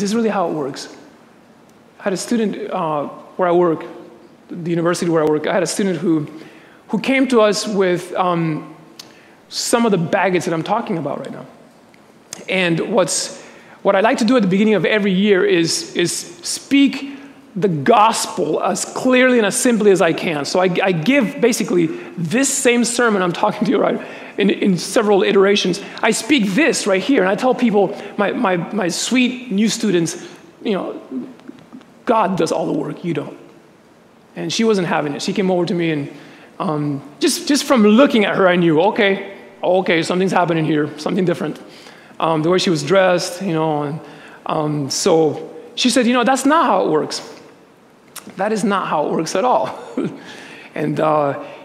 This is really how it works. I had a student where I work, the university where I work, I had a student who came to us with some of the baggage that I'm talking about right now. And what I like to do at the beginning of every year is speak the gospel as clearly and as simply as I can. So I give basically this same sermon I'm talking to you right in several iterations. I speak this right here, and I tell people, my sweet new students, God does all the work, you don't. And she wasn't having it. She came over to me, and just from looking at her, I knew, okay, something's happening here, something different. The way she was dressed, and so she said, that's not how it works. That is not how it works at all. And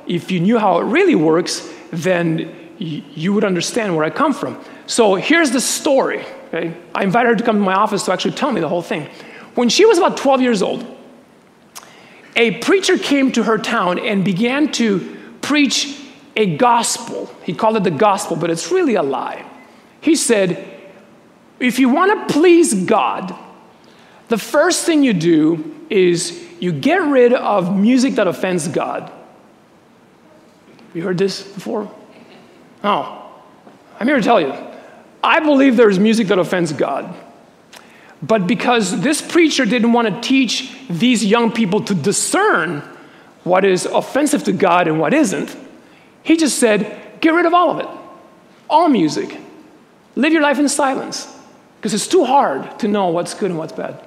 if you knew how it really works, then you would understand where I come from. So here's the story. Okay? I invited her to come to my office to actually tell me the whole thing. When she was about 12 years old, a preacher came to her town and began to preach a gospel. He called it the gospel, but it's really a lie. He said, if you want to please God, the first thing you do is you get rid of music that offends God. You heard this before? Oh, I'm here to tell you, I believe there's music that offends God. But because this preacher didn't want to teach these young people to discern what is offensive to God and what isn't, he just said, get rid of all of it, all music. Live your life in silence, because it's too hard to know what's good and what's bad.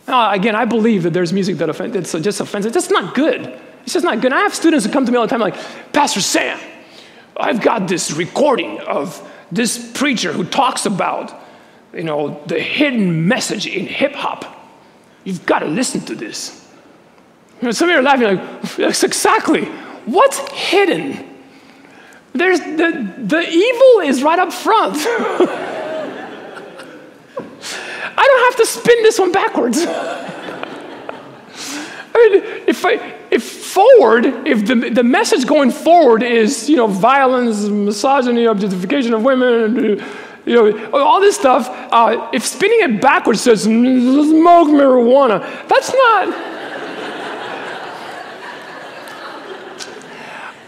Now, again, I believe that there's music that it's just offensive. That's not good. It's just not good. I have students who come to me all the time like, Pastor Sam, I've got this recording of this preacher who talks about, the hidden message in hip-hop. You've got to listen to this. Some of you are laughing like, that's exactly. What's hidden? There's the evil is right up front. I don't have to spin this one backwards. I mean, if the message going forward is, violence, misogyny, objectification of women, all this stuff, if spinning it backwards says, smoke marijuana, that's not...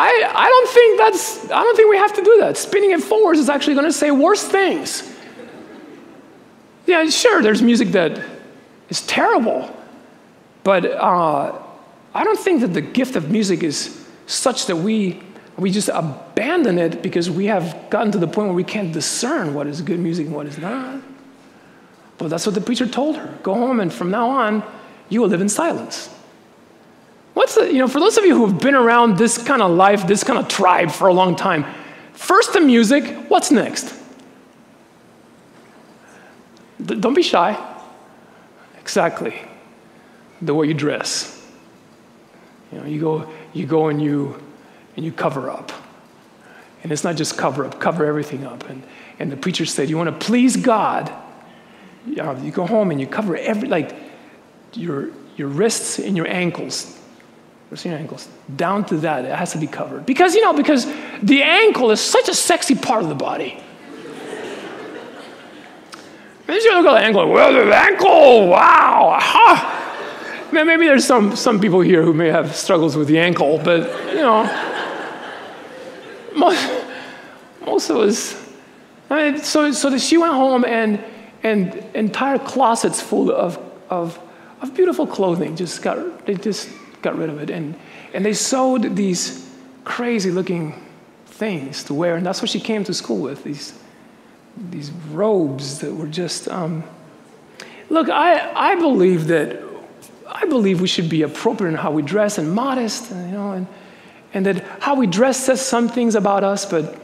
I don't think we have to do that. Spinning it forwards is actually going to say worse things. Yeah, sure, there's music that is terrible, but I don't think that the gift of music is such that we just abandon it because we have gotten to the point where we can't discern what is good music and what is not. But that's what the preacher told her. Go home, and from now on, you will live in silence. For those of you who have been around this kind of life, this kind of tribe for a long time, first the music, what's next? Don't be shy. Exactly. The way you dress. You go and you cover up. And it's not just cover up, cover everything up. And the preacher said, you want to please God, you go home and you cover your wrists and your ankles. Down to that, it has to be covered. Because the ankle is such a sexy part of the body. And you look at the ankle, well, the ankle, wow, aha. Maybe there's some people here who may have struggles with the ankle, but, most of us. So she went home and entire closets full of beautiful clothing they just got rid of it, and they sewed these crazy-looking things to wear, and that's what she came to school with, these robes that were just. Look, I believe we should be appropriate in how we dress and modest, and that how we dress says some things about us, but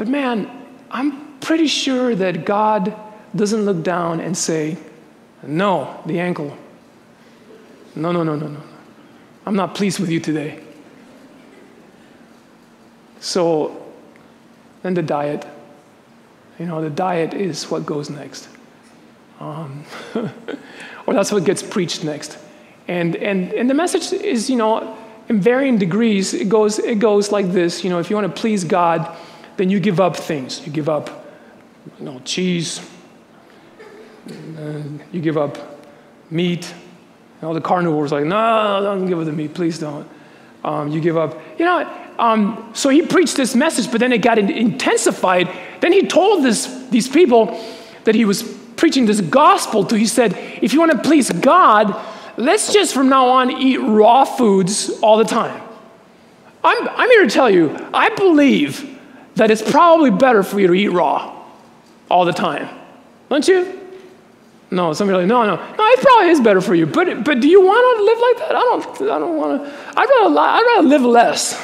man, I'm pretty sure that God doesn't look down and say, no, the ankle. No. I'm not pleased with you today. So then the diet. The diet is what goes next. Or that's what gets preached next. And the message is, in varying degrees, it goes like this. If you want to please God, then you give up things. You give up, cheese, You give up meat. All the carnivores like, no, don't give up the meat, please don't. You give up, so he preached this message, but then it got intensified. Then he told these people that he was preaching this gospel to. He said, if you want to please God, let's just from now on eat raw foods all the time. I'm here to tell you, I believe that it's probably better for you to eat raw all the time. Don't you? No, somebody like, no, it probably is better for you. But do you want to live like that? I don't want to. I'd rather live less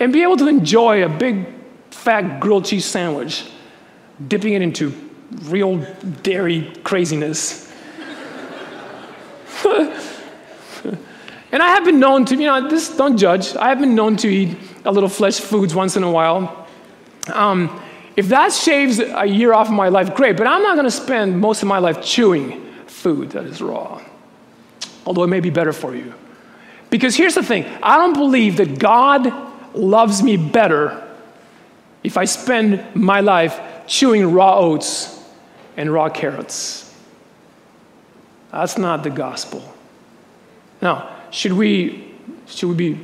and be able to enjoy a big, fat grilled cheese sandwich, dipping it into real dairy craziness. And I have been known to, don't judge. I have been known to eat a little flesh foods once in a while. If that shaves a year off of my life, great, but I'm not going to spend most of my life chewing food that is raw, although it may be better for you. Because here's the thing, I don't believe that God loves me better if I spend my life chewing raw oats and raw carrots. That's not the gospel. Now, should we be,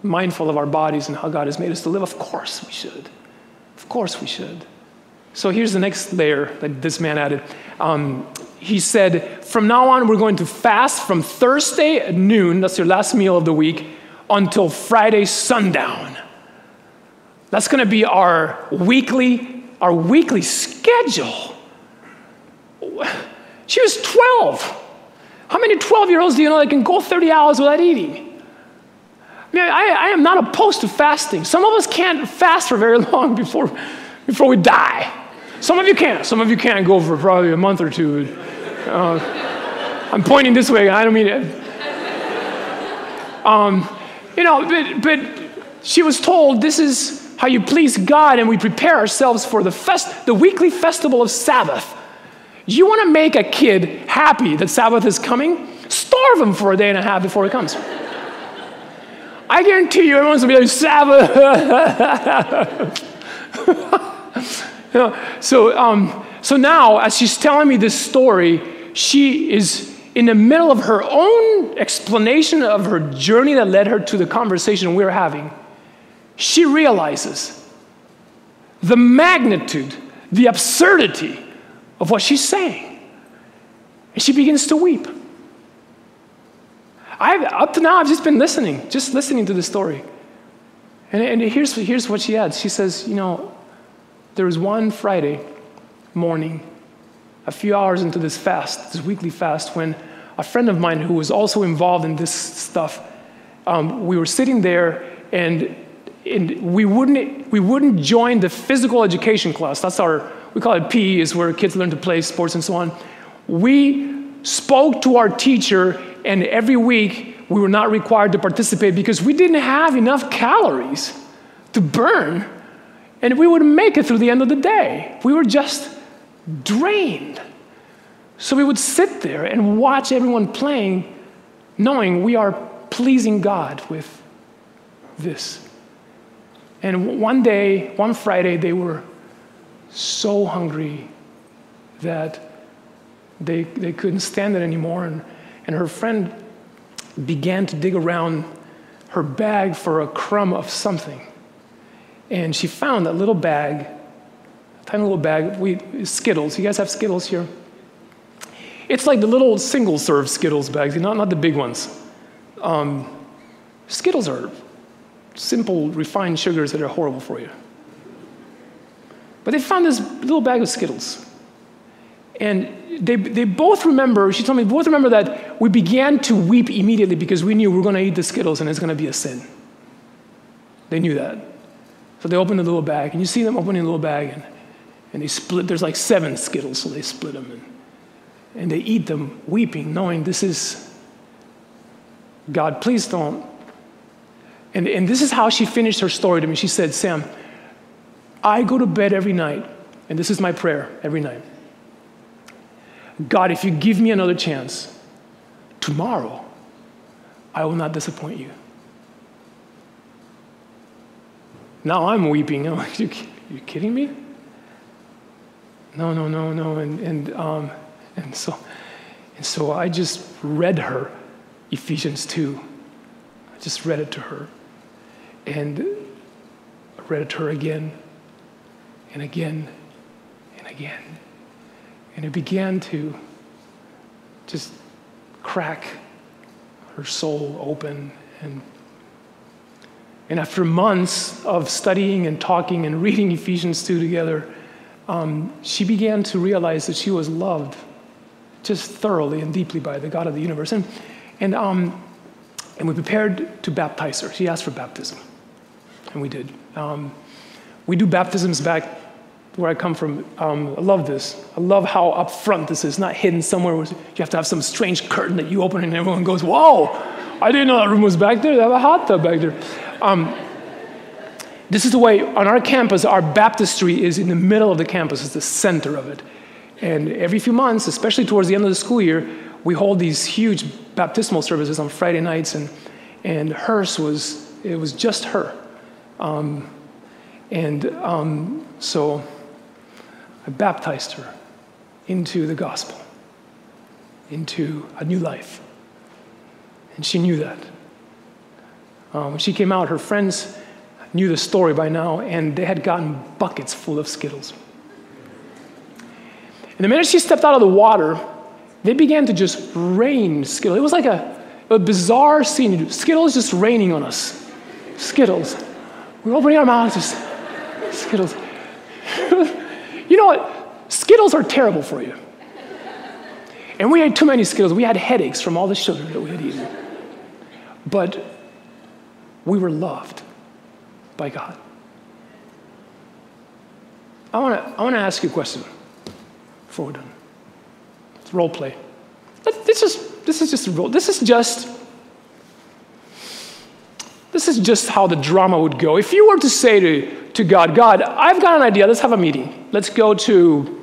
mindful of our bodies and how God has made us to live? Of course we should. Of course we should. So here's the next layer that this man added. He said, from now on, we're going to fast from Thursday at noon, that's your last meal of the week, until Friday sundown. That's going to be our weekly schedule. She was 12. How many 12-year-olds do you know that can go 30 hours without eating? I am not opposed to fasting. Some of us can't fast for very long before we die. Some of you can. Some of you can't go for probably a month or two. I'm pointing this way. I don't mean it. But she was told this is how you please God, and we prepare ourselves for the weekly festival of Sabbath. You want to make a kid happy that Sabbath is coming? Starve him for a day and a half before it comes. I guarantee you, everyone's going to be like, Sabbath. So now, as she's telling me this story, she is in the middle of her own explanation of her journey that led her to the conversation we're having. She realizes the magnitude, the absurdity of what she's saying. And she begins to weep. Up to now, I've just been listening to the story. And here's what she adds. She says, there was one Friday morning, a few hours into this fast, this weekly fast, when a friend of mine who was also involved in this stuff, we were sitting there and we wouldn't join the physical education class. We call it PE, is where kids learn to play sports and so on. We spoke to our teacher, and every week we were not required to participate because we didn't have enough calories to burn, and we wouldn't make it through the end of the day. We were just drained. So we would sit there and watch everyone playing, knowing we are pleasing God with this. And one Friday, they were so hungry that they couldn't stand it anymore, and her friend began to dig around her bag for a crumb of something. And she found a little bag, a tiny little bag, Skittles. You guys have Skittles here? It's like the little single-serve Skittles bags, not the big ones. Skittles are simple, refined sugars that are horrible for you. But they found this little bag of Skittles. And they both remember, she told me, both remember that we began to weep immediately because we knew we were going to eat the Skittles and it's going to be a sin. They knew that. So they opened the little bag, and you see them opening the little bag, and they split. There's like 7 Skittles, so they split them. And they eat them weeping, knowing this is, God, please don't. And this is how she finished her story to me. She said, Sam, I go to bed every night, and this is my prayer every night. God, if you give me another chance, tomorrow, I will not disappoint you. Now I'm weeping. I'm like, you kidding me? no, no, no, no. And so I just read her Ephesians 2. I just read it to her. And I read it to her again and again and again. And it began to just crack her soul open. And after months of studying and talking and reading Ephesians 2 together, she began to realize that she was loved just thoroughly and deeply by the God of the universe. And we prepared to baptize her. She asked for baptism, and we did. We do baptisms back where I come from. I love this. I love how upfront this is, not hidden somewhere where you have to have some strange curtain that you open and everyone goes, whoa, I didn't know that room was back there. They have a hot tub back there. This is the way, on our campus, our baptistry is in the middle of the campus. It's the center of it. And every few months, especially towards the end of the school year, we hold these huge baptismal services on Friday nights, and hers was just her. So I baptized her into the gospel, into a new life. And she knew that. When she came out, her friends knew the story by now, and they had gotten buckets full of Skittles. And the minute she stepped out of the water, they began to just rain Skittles. It was like a bizarre scene. Skittles just raining on us. Skittles. We're opening our mouths, just Skittles. You know what? Skittles are terrible for you. And we ate too many Skittles. We had headaches from all the sugar that we had eaten. But we were loved by God. I want to ask you a question before we're done. It's role play. This is just a role. This is just how the drama would go. If you were to say to God, God, I've got an idea. Let's have a meeting. Let's go to,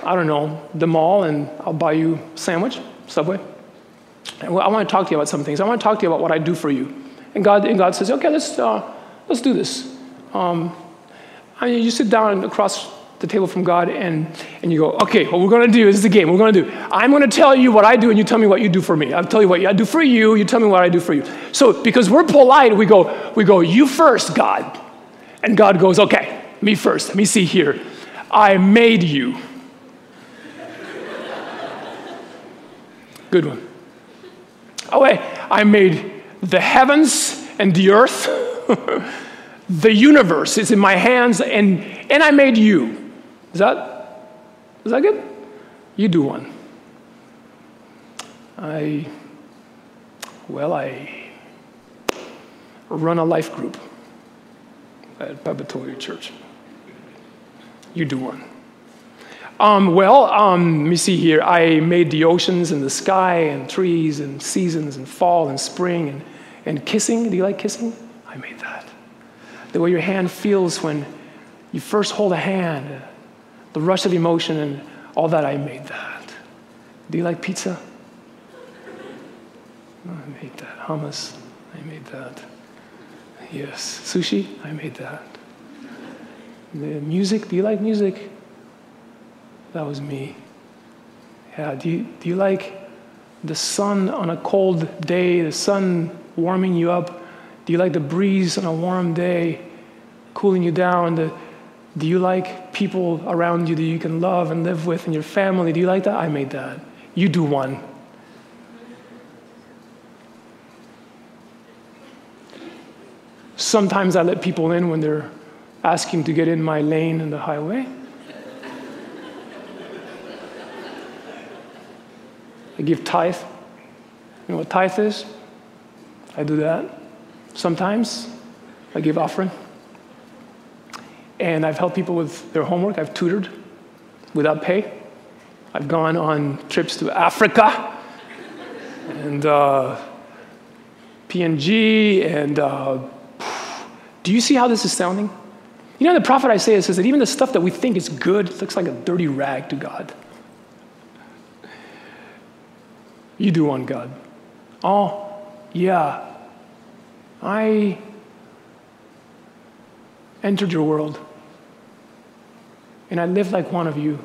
I don't know, the mall, and I'll buy you a sandwich, Subway. And I want to talk to you about some things. I want to talk to you about what I do for you. And God says, okay, let's do this. You sit down across the table from God, and you go, okay, what we're going to do, this is the game. We're going to do, I'm going to tell you what I do, and you tell me what you do for me. I'll tell you what I do for you, you tell me what I do for you. So because we're polite, we go, you first, God. And God goes, okay, me first. Let me see here. I made you. Good one. Oh, wait, I made the heavens and the earth. The universe is in my hands, and I made you. Is that good? You do one. I run a life group at Preparatory Church. You do one. Let me see here. I made the oceans and the sky and trees and seasons and fall and spring and kissing. Do you like kissing? I made that. The way your hand feels when you first hold a hand, the rush of emotion and all that, I made that. Do you like pizza? I made that. Hummus, I made that. Yes. Sushi, I made that. The music, do you like music? That was me. Yeah, do you like the sun on a cold day, the sun warming you up? Do you like the breeze on a warm day, cooling you down? Do you like people around you that you can love and live with in your family? Do you like that? I made that. You do one. Sometimes I let people in when they're asking to get in my lane in the highway. I give tithe. You know what tithe is? I do that. Sometimes I give offering. And I've helped people with their homework. I've tutored without pay. I've gone on trips to Africa and PNG. And do you see how this is sounding? You know, the prophet Isaiah says that even the stuff that we think is good looks like a dirty rag to God. You do one, God. Oh, yeah. I entered your world. and I live like one of you.